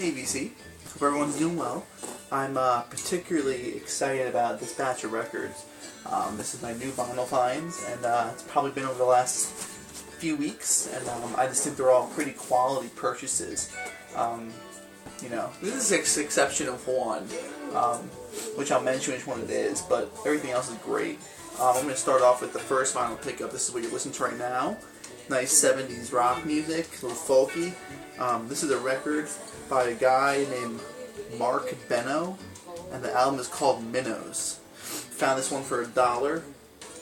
ABC. Hope everyone's doing well. I'm particularly excited about this batch of records. This is my new vinyl finds, and it's probably been over the last few weeks, and I just think they're all pretty quality purchases. You know, this is an exception of one, which I'll mention which one it is, but everything else is great. I'm going to start off with the first vinyl pickup. This is what you're listening to right now. Nice 70s rock music, a little folky. This is a record by a guy named Mark Benno, and the album is called Minnows. Found this one for $1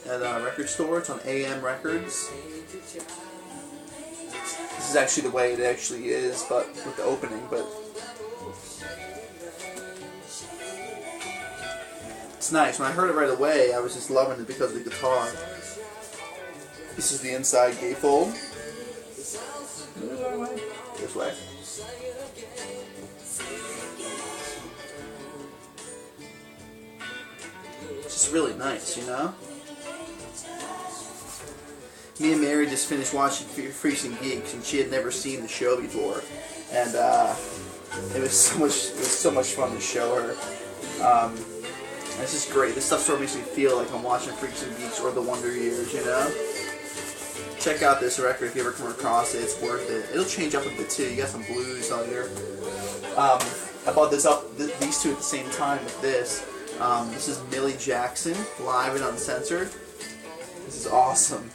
at a record store. It's on AM Records. This is actually the way it actually is, but with the opening, but it's nice. When I heard it right away, I was just loving it because of the guitar. This is the inside gatefold. This way. It's just really nice, you know? Me and Mary just finished watching Freaks and Geeks, and she had never seen the show before, and it was so much fun to show her. It's just great. This stuff sort of makes me feel like I'm watching Freaks and Geeks or The Wonder Years, you know? Check out this record if you ever come across it. It's worth it. It'll change up a bit too. You got some blues on here. I bought these two at the same time with this. This is Millie Jackson, live and uncensored. This is awesome.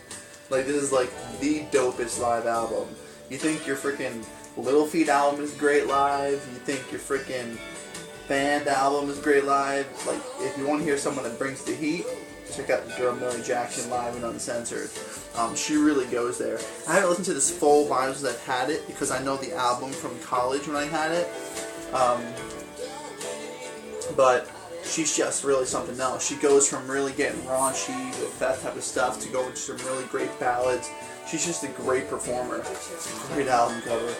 Like, this is like the dopest live album. You think your freaking Little Feat album is great live. You think your freaking band album is great live. Like, if you want to hear someone that brings the heat, check out the girl Millie Jackson live and uncensored. She really goes there. I haven't listened to this full vinyl since I've had it because I know the album from college when I had it. But she's just really something else. She goes from really getting raunchy with that type of stuff to go into some really great ballads. She's just a great performer. Great album cover.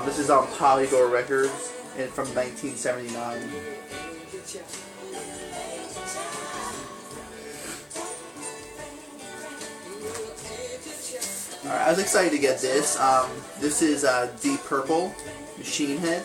This is on Polydor Records from 1979. Alright, I was excited to get this. This is Deep Purple, Machine Head.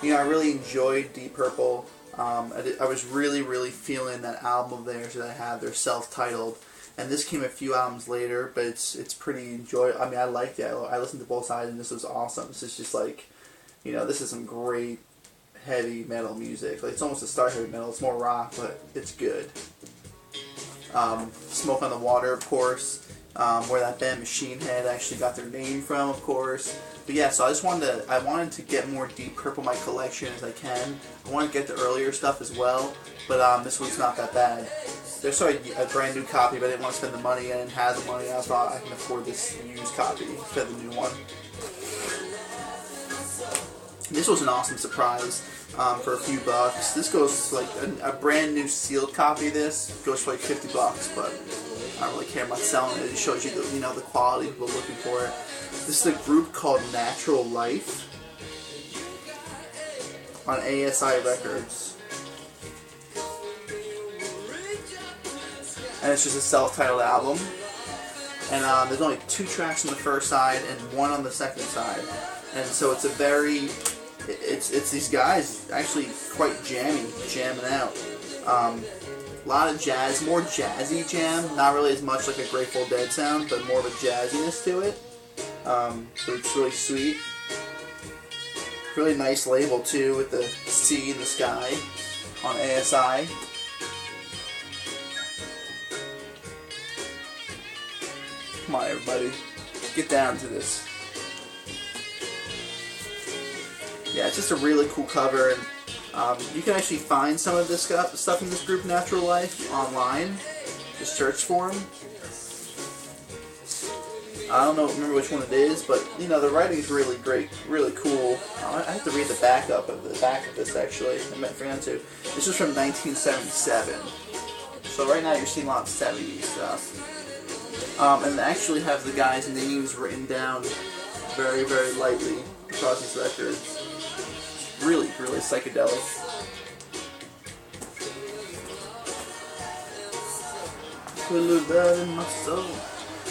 You know, I really enjoyed Deep Purple. I was really feeling that album of theirs that I have. They're self-titled, and this came a few albums later, but it's pretty enjoyable. I mean, I liked it. I listened to both sides, and this was awesome. This is just like, you know, this is some great heavy metal music. Like, it's almost a star heavy metal. It's more rock, but it's good. Smoke on the Water, of course, where that band Machine Head actually got their name from, of course. But yeah, so I wanted to get more Deep Purple in my collection as I can. I wanted to get the earlier stuff as well, but this one's not that bad. There's a brand new copy, but I didn't want to spend the money. I didn't have the money. I thought I can afford this used copy instead of the new one. This was an awesome surprise. For a few bucks. This goes like a brand new sealed copy of this goes for like $50, but I don't really care about selling it. It shows you the, you know, the quality people are looking for it. This is a group called Natural Life on ASI Records, and it's just a self-titled album. And there's only 2 tracks on the first side and 1 on the second side, and so it's a very It's these guys actually quite jamming out. A lot of jazz, more jazzy jam, not really as much like a Grateful Dead sound, but more of a jazziness to it. So it's really sweet. Really nice label too, with the C in the sky on ASI. Come on, everybody, get down to this. Yeah, it's just a really cool cover, and you can actually find some of this stuff in this group, Natural Life, online. Just search for them. I don't remember which one it is, but you know, the writing's really great, really cool. I have to read the back of this actually. I forgot to. This was from 1977. So right now you're seeing a lot of 70s stuff. And they actually have the guys' names written down very lightly across these records. Really psychedelic.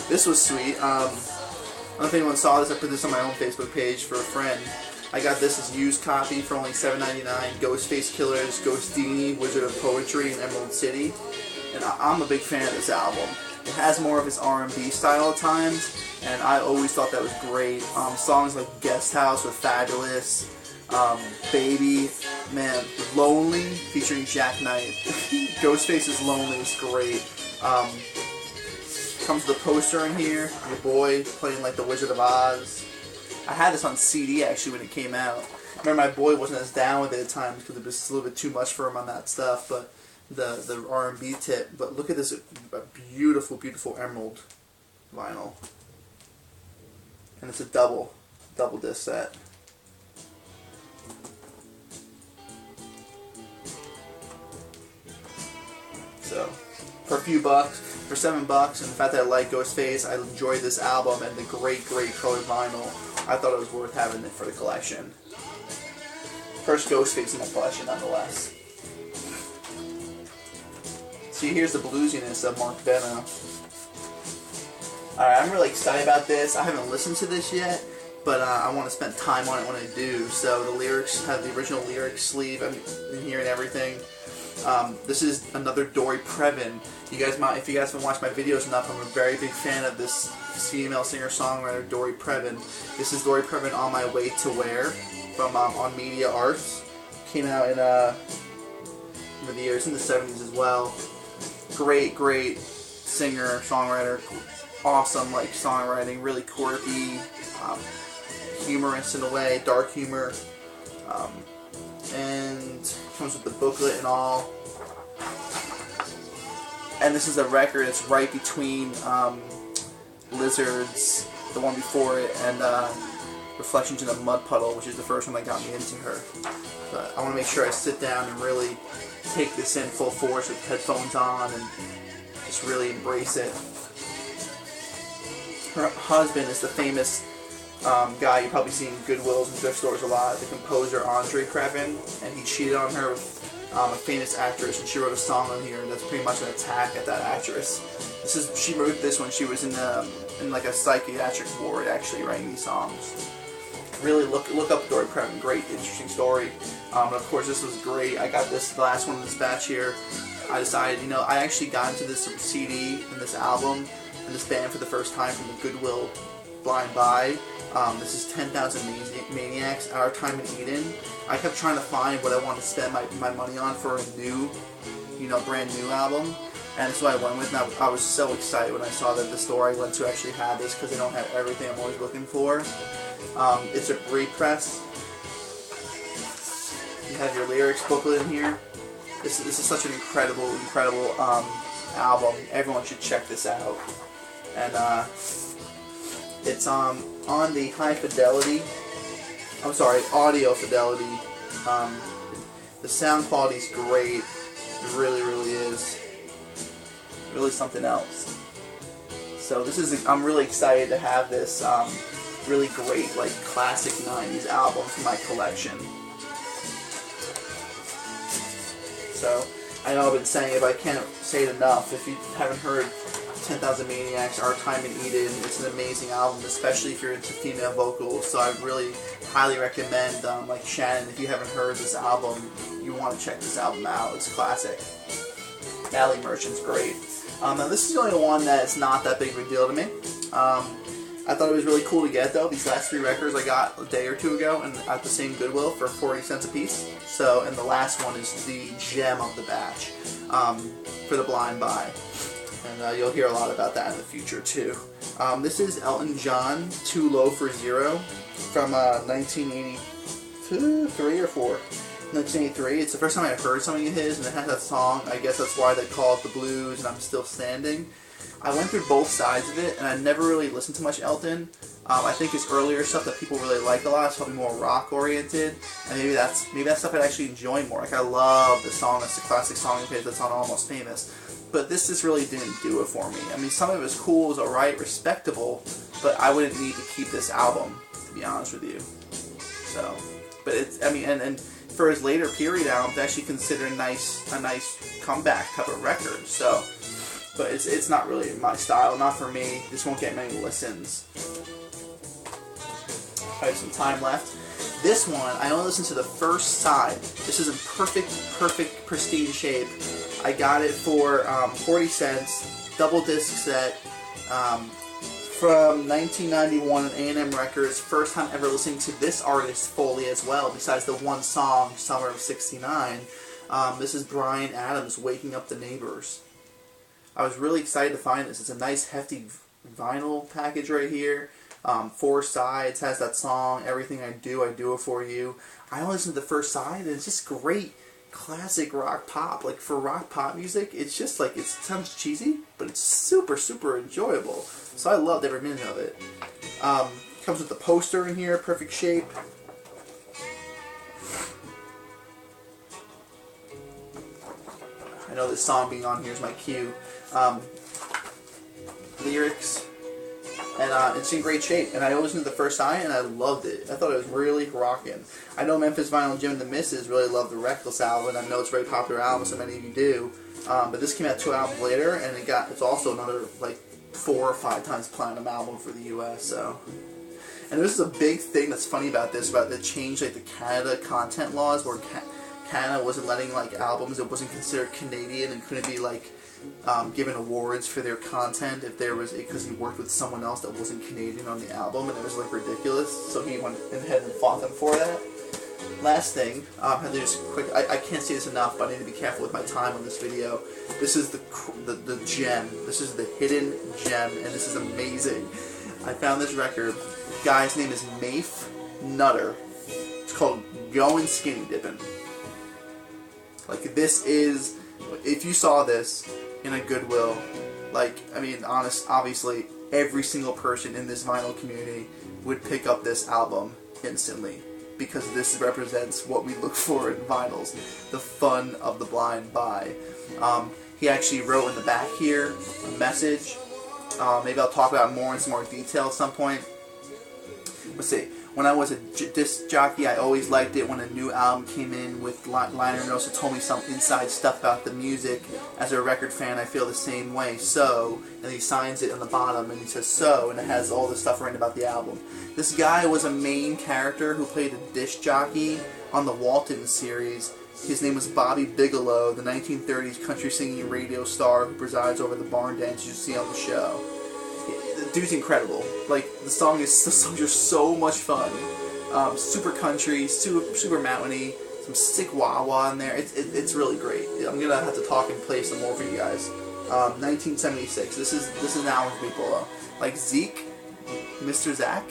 This was sweet. don't know if anyone saw this. I put this on my own Facebook page for a friend. I got this as used copy for only $7.99. Ghostface Killers, Ghostini, Wizard of Poetry, and Emerald City. And I'm a big fan of this album. It has more of his R&B style at times, and I always thought that was great. Songs like Guest House with Fabulous, Baby, man, Lonely, featuring Jack Knight. Ghostface's Lonely is great. Comes with a poster in here, your boy playing like the Wizard of Oz. I had this on CD actually when it came out. I remember my boy wasn't as down with it at times because it was a little bit too much for him on that stuff, but the R&B tip. But look at this beautiful, beautiful emerald vinyl. And it's a double disc set. So, for a few bucks, for $7, and the fact that I like Ghostface, I enjoyed this album and the great, great colored vinyl. I thought it was worth having it for the collection. First Ghostface in my collection, nonetheless. See, here's the bluesiness of Mark Benno. Alright, I'm really excited about this. I haven't listened to this yet, but I want to spend time on it when I do. So the lyrics have the original lyrics sleeve in here and everything. This is another Dory Previn. You guys might, if you guys haven't watched my videos enough, I'm a very big fan of this female singer-songwriter, Dory Previn. This is Dory Previn, On My Way to Where, from On Media Arts. Came out in over the years, in the 70s as well. Great, great singer, songwriter, awesome like songwriting, really quirky, humorous in a way, dark humor, and comes with the booklet and all. And this is a record. It's right between Lizards, the one before it, and Reflections in a Mud Puddle, which is the first one that got me into her. But I want to make sure I sit down and really take this in full force with headphones on and just really embrace it. Her husband is the famous guy you probably see in Goodwills and thrift stores a lot, the composer Andre Previn, and he cheated on her with a famous actress, and she wrote a song on here that's pretty much an attack at that actress. She wrote this when she was in like a psychiatric ward, actually, writing these songs. Really look up Dory Previn. Great, interesting story. And of course, this was great. I got this last one in this batch here. I decided, I actually got into this CD and this album and this band for the first time from the Goodwill Blind Buy. This is 10,000 Maniacs, Our Time in Eden. I kept trying to find what I wanted to spend my money on for a new, brand new album. And that's what I went with, and I was so excited when I saw that the store I went to actually had this, because they don't have everything I'm always looking for. It's a repress. You have your lyrics booklet in here. This is such an incredible album. Everyone should check this out. And it's on the high fidelity. I'm sorry, audio fidelity. The sound quality is great. It really, really is. Really something else. So I'm really excited to have this really great, like, classic 90s album for my collection. So, I know I've been saying it, but I can't say it enough. If you haven't heard 10,000 Maniacs, Our Time in Eden, it's an amazing album, especially if you're into female vocals. So I really highly recommend, like Shannon, if you haven't heard this album, you want to check this album out. It's classic. Alley Merchant's great. Now this is the only one that's not that big of a deal to me. I thought it was really cool to get, though. These last 3 records I got a day or 2 ago and at the same Goodwill for 40 cents a piece. So, and the last one is the gem of the batch for the Blind Buy. And you'll hear a lot about that in the future, too. This is Elton John, Too Low for Zero, from 1983 or 4. 1983. It's the first time I heard something of his, and it has that song. I guess that's why they call it The Blues, and I'm Still Standing. I went through both sides of it, and I never really listened to much Elton. I think his earlier stuff that people really like a lot is probably more rock-oriented, and maybe that's stuff I'd actually enjoy more. Like, I love the song, that's the classic song of his that's on Almost Famous. But this just really didn't do it for me. I mean, some of it was cool, it was alright, respectable, but I wouldn't need to keep this album, to be honest with you. So, but it's, I mean, and for his later period albums, it's actually considered a nice comeback type of record. So, but it's not really my style, not for me. This won't get many listens. I have some time left. This one, I only listened to the first side. This is in perfect, pristine shape. I got it for 40 cents, double disc set, from 1991 on A&M Records. First time ever listening to this artist fully as well, besides the one song, Summer of '69. This is Bryan Adams, Waking Up the Neighbors. I was really excited to find this. It's a nice, hefty vinyl package right here. 4 sides, has that song, Everything I Do It For You. I only listened to the first side, and it's just great classic rock pop. Like, for rock pop music, it's just like, it sounds cheesy, but it's super enjoyable. So I loved every minute of it. Comes with the poster in here, perfect shape. I know this song being on here is my cue. Lyrics. And it's in great shape. And I listened to the first side, and I loved it. I thought it was really rocking. I know Memphis Vinyl and Jim and the Misses really love the Reckless album, and I know it's a very popular album, so many of you do. But this came out 2 albums later, and it's also another, like, 4 or 5 times platinum album for the U.S., so... And this is a big thing that's funny about this, about the change, like, the Canada content laws, where Canada wasn't letting, like, albums that wasn't considered Canadian and couldn't be, like, given awards for their content if there was, because he worked with someone else that wasn't Canadian on the album, and it was like ridiculous, so he went ahead and fought them for that. Last thing, I have to just quick, I can't say this enough, but I need to be careful with my time on this video. This is the gem, this is the hidden gem, and this is amazing. I found this record, the guy's name is Mafe Nutter. It's called Goin' Skinny Dippin'. Like, this is, if you saw this in a Goodwill, like, I mean, obviously, every single person in this vinyl community would pick up this album instantly, because this represents what we look for in vinyls, the fun of the blind buy. He actually wrote in the back here a message. Maybe I'll talk about it more in some more detail at some point. Let's see. When I was a disc jockey, I always liked it when a new album came in with liner notes that told me some inside stuff about the music. As a record fan, I feel the same way. So, and he signs it on the bottom, and he says so, and it has all this stuff written about the album. This guy was a main character who played a disc jockey on the Walton series. His name was Bobby Bigelow, the 1930s country singing radio star who presides over the barn dance you see on the show. The dude's incredible. Like, the songs are so much fun. Super country, super mountainy, some sick wah-wah in there. It's really great. I'm gonna have to talk and play some more for you guys. 1976. This is an album for people though. Like Zeke, Mr. Zach,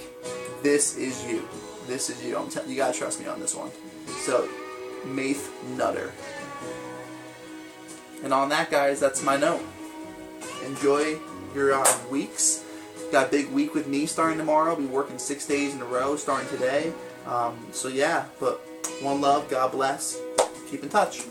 this is you. This is you. You gotta trust me on this one. So, Mafe Nutter. And on that, guys, that's my note. Enjoy your weeks. Got a big week with me starting tomorrow. I'll be working 6 days in a row starting today. So yeah, but one love, God bless. Keep in touch.